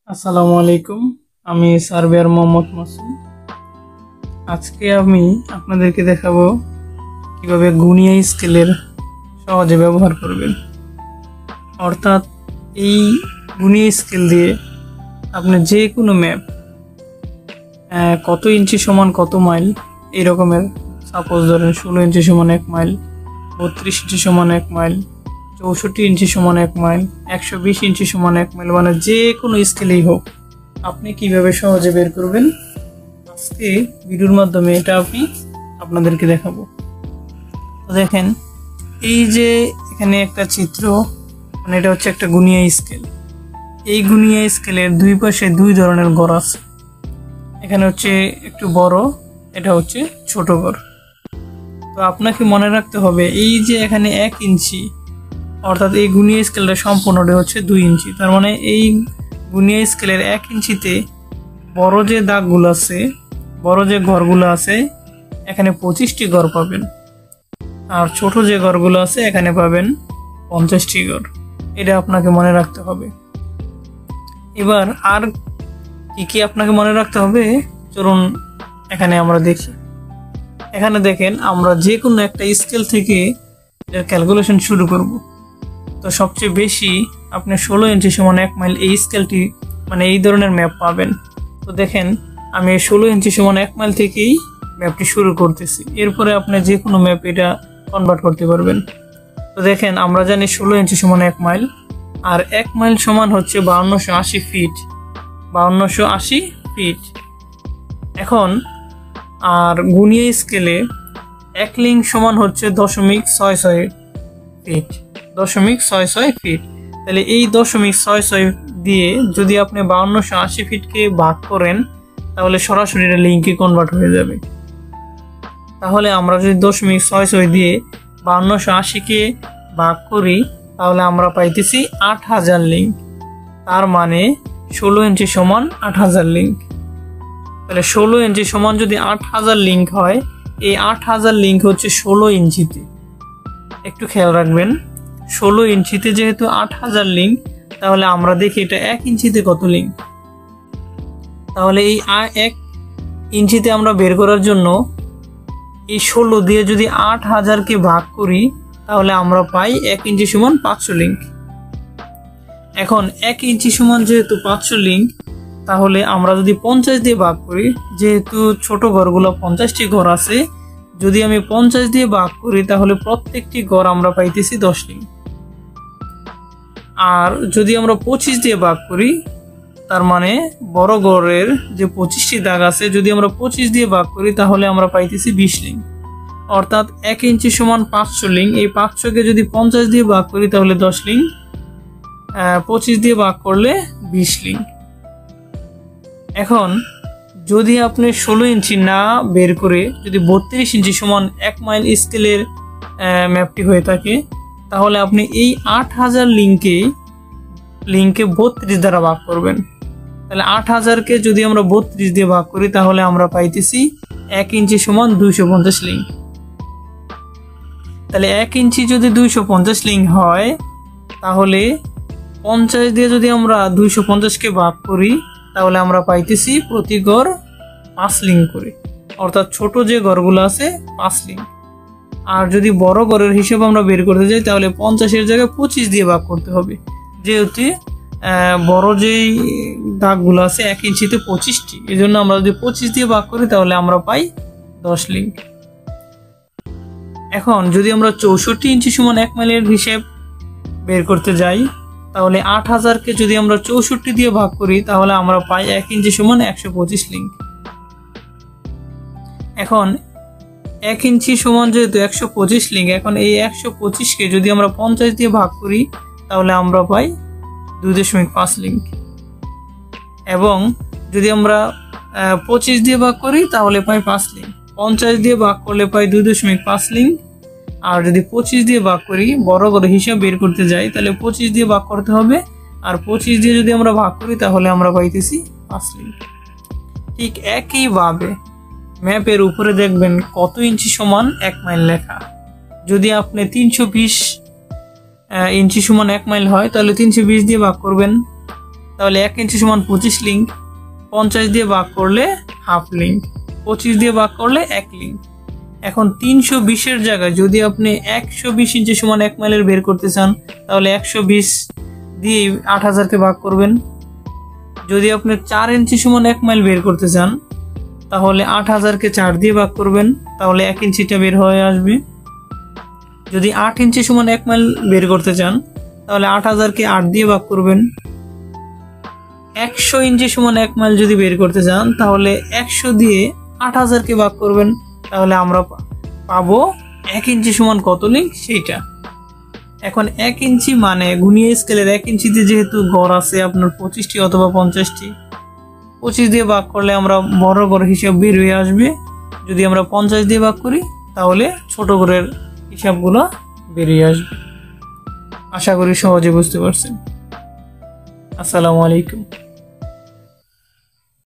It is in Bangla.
আসসালামু আলাইকুম। আমি সার্ভেয়ার মোহাম্মদ মাসুম। আজকে আমি আপনাদেরকে দেখাবো কিভাবে গুনিয়া স্কেলের সহজে ব্যবহার করবেন। অর্থাৎ এই গুনিয়া স্কেল দিয়ে আপনি যে কোনো ম্যাপ কত ইঞ্চি সমান কত মাইল এই রকমের, সাপোজ ধরেন 16 ইঞ্চি সমান 1 মাইল, 32 ইঞ্চি সমান 1 মাইল, 64 ইঞ্চি সমান 1 মাইল, 120 ইঞ্চি সমান 1 মাইল, মানে যে কোনো স্কেলেই হোক আপনি কিভাবে সহজে বের করবেন আজকে ভিডিওর মাধ্যমে এটা আপনাদেরকে দেখাবো। তো দেখেন, এই যে এখানে একটা চিত্র, মানে এটা হচ্ছে একটা গুনিয়া স্কেল। এই গুনিয়া স্কেলের দুই পাশে দুই ধরনের ঘর আছে। এখানে হচ্ছে একটু বড়, এটা হচ্ছে ছোট ঘর। তো আপনাকে মনে রাখতে হবে এই যে এখানে 1 ইঞ্চি, অর্থাৎ এই গুনিয়া স্কেলটা সম্পূর্ণটা হচ্ছে 2 ইঞ্চি। তার মানে এই গুনিয়া স্কেলের 1 ইঞ্চিতে বড় যে দাগগুলো আছে, বড় যে ঘরগুলো আছে, এখানে 25টি ঘর পাবেন, আর ছোট যে ঘরগুলো আছে এখানে পাবেন 50টি ঘর। এটা আপনাকে মনে রাখতে হবে। এবার আর কি কি আপনাকে মনে রাখতে হবে চলুন এখানে আমরা দেখি। এখানে দেখেন, আমরা যে কোনো একটা স্কেল থেকে এর ক্যালকুলেশন শুরু করব। তো সবচেয়ে বেশি আপনি 16 ইঞ্চি সমান 1 মাইল এই স্কেলটি, মানে এই ধরনের ম্যাপ পাবেন। তো দেখেন, আমি 16 ইঞ্চি সমান 1 মাইল থেকেই ম্যাপটি শুরু করতেছি। এরপরে আপনি যে কোনো ম্যাপ এটা কনভার্ট করতে পারবেন। তো দেখেন, আমরা জানি 16 ইঞ্চি সমান 1 মাইল, আর 1 মাইল সমান হচ্ছে 5280 ফিট। 5280 ফিট। এখন আর গুনিয়া স্কেলে 1 লিঙ্ক সমান হচ্ছে 0.66 ফিট। 0.66 ফিট। তাহলে এই 0.66 দিয়ে যদি আপনি 5280 ফিটকে ভাগ করেন তাহলে সরাসরি লিঙ্কে কনভার্ট হয়ে যাবে। তাহলে আমরা যদি 0.66 দিয়ে 5280কে ভাগ করি তাহলে আমরা পাইতেছি 8000 লিঙ্ক। তার মানে 16 ইঞ্চি সমান 8000 লিঙ্ক। তাহলে 16 ইঞ্চি সমান যদি 8000 লিঙ্ক হয়, এই 8000 লিঙ্ক হচ্ছে 16 ইঞ্চিতে। একটু খেয়াল রাখবেন, 16 ইঞ্চিতে যেহেতু 8000 লিঙ্ক, তাহলে আমরা দেখি এটা 1 ইঞ্চিতে কত লিঙ্ক। তাহলে এই 1 ইঞ্চিতে আমরা বের করার জন্য এই 16 দিয়ে যদি 8000কে ভাগ করি তাহলে আমরা পাই 1 ইঞ্চি সমান 500 লিঙ্ক। এখন 1 ইঞ্চি সমান যেহেতু 500 লিঙ্ক, তাহলে আমরা যদি 50 দিয়ে ভাগ করি, যেহেতু ছোট ঘরগুলো 50টি ঘর আছে, যদি আমি 50 দিয়ে ভাগ করি তাহলে প্রত্যেকটি ঘর আমরা পাইতেছি 10 লিঙ্ক। আর যদি আমরা 25 দিয়ে ভাগ করি, তার মানে বড় ঘরের যে 25টি দাগ আছে, যদি আমরা 25 দিয়ে ভাগ করি তাহলে আমরা পাইতেছি 20 লিঙ্ক। অর্থাৎ 1 ইঞ্চি সমান 500 লিঙ্ক। এই 500কে যদি 50 দিয়ে ভাগ করি তাহলে 10 লিঙ্ক, 25 দিয়ে ভাগ করলে 20 লিঙ্ক। এখন যদি আপনি 16 ইঞ্চি না বের করে যদি 32 ইঞ্চি সমান 1 মাইল স্কেলের ম্যাপটি হয়ে থাকে, তাহলে আপনি এই 8000 লিঙ্কে 32 দ্বারা ভাগ করবেন। তাহলে 8000কে যদি আমরা 32 দিয়ে ভাগ করি তাহলে আমরা পাইতেছি 1 ইঞ্চি সমান 250 লিঙ্ক। তাহলে 1 ইঞ্চি যদি 250 লিঙ্ক হয়, তাহলে 50 দিয়ে যদি আমরা 250কে ভাগ করি তাহলে আমরা পাইতেছি প্রতি ঘর 5 লিঙ্ক করে। অর্থাৎ ছোট যে ঘরগুলো আছে 5 লিঙ্ক। আর যদি বড় ঘরের হিসেব আমরা বের করতে যাই তাহলে 50-এর জায়গায় 25 দিয়ে ভাগ করতে হবে, যেহেতু বড় যেই দাগগুলো আছে 1 ইঞ্চিতে 25টি। এই জন্য আমরা যদি 25 দিয়ে ভাগ করি তাহলে আমরা পাই 10 লিঙ্ক। এখন যদি আমরা 64 ইঞ্চি সমান 1 মাইলের হিসেব বের করতে যাই তাহলে 8000কে যদি আমরা 64 দিয়ে ভাগ করি তাহলে আমরা পাই 1 ইঞ্চি সমান 125 লিঙ্ক। এখন 1 ইঞ্চি সমান যেহেতু 125 লিঙ্ক, এখন এই 125কে যদি আমরা 50 দিয়ে ভাগ করি তাহলে আমরা পাই 2.5 লিঙ্ক। এবং যদি আমরা 25 দিয়ে ভাগ করি তাহলে পাই 5 লিঙ্ক। 50 দিয়ে ভাগ করলে পাই 2.5 লিঙ্ক। আর যদি 25 দিয়ে ভাগ করি, বড় করে হিসাব বের করতে যাই, তাহলে 25 দিয়ে ভাগ করতে হবে। আর 25 দিয়ে যদি আমরা ভাগ করি তাহলে আমরা পাইতেছি 5 লিঙ্ক। ঠিক একইভাবে ম্যাপের উপরে দেখবেন কত ইঞ্চি সমান 1 মাইল লেখা। যদি আপনি 320 ইঞ্চি সমান 1 মাইল হয় তাহলে 320 দিয়ে ভাগ করবেন। তাহলে 1 ইঞ্চি সমান 25 লিঙ্ক, 50 দিয়ে ভাগ করলে হাফ লিঙ্ক, 25 দিয়ে ভাগ করলে 1 লিঙ্ক। এখন 320-এর জায়গায় যদি আপনি 120 ইঞ্চি সমান 1 মাইলের বের করতে চান তাহলে 120 দিয়ে 8000-কে ভাগ করবেন। যদি আপনি 4 ইঞ্চি সমান 1 মাইল বের করতে চান তাহলে 8000-কে 4 দিয়ে ভাগ করবেন, তাহলে 1 ইঞ্চিটা বের হয়ে আসবে। যদি 8 ইঞ্চি সমান 1 মাইল বের করতে চান তাহলে 8000-কে 8 দিয়ে ভাগ করবেন। 100 ইঞ্চি সমান 1 মাইল যদি বের করতে চান তাহলে 100 দিয়ে 8000-কে ভাগ করবেন, তাহলে আমরা পাবো 1 ইঞ্চি সমান কত লিঙ্ক সেইটা। এখন 1 ইঞ্চি মানে গুণিয়ে স্কেলের 1 ইঞ্চিতে যেহেতু গড় আছে আপনার 25টি অথবা 50টি, 25 দিয়ে ভাগ করলে আমরা বড় গড় হিসাব বের হয়ে আসবে। যদি আমরা 50 দিয়ে ভাগ করি তাহলে ছোট গড়ের হিসাবগুলো বেরিয়ে আসবে। আশা করি সহজে বুঝতে পারছেন। আসসালামু আলাইকুম।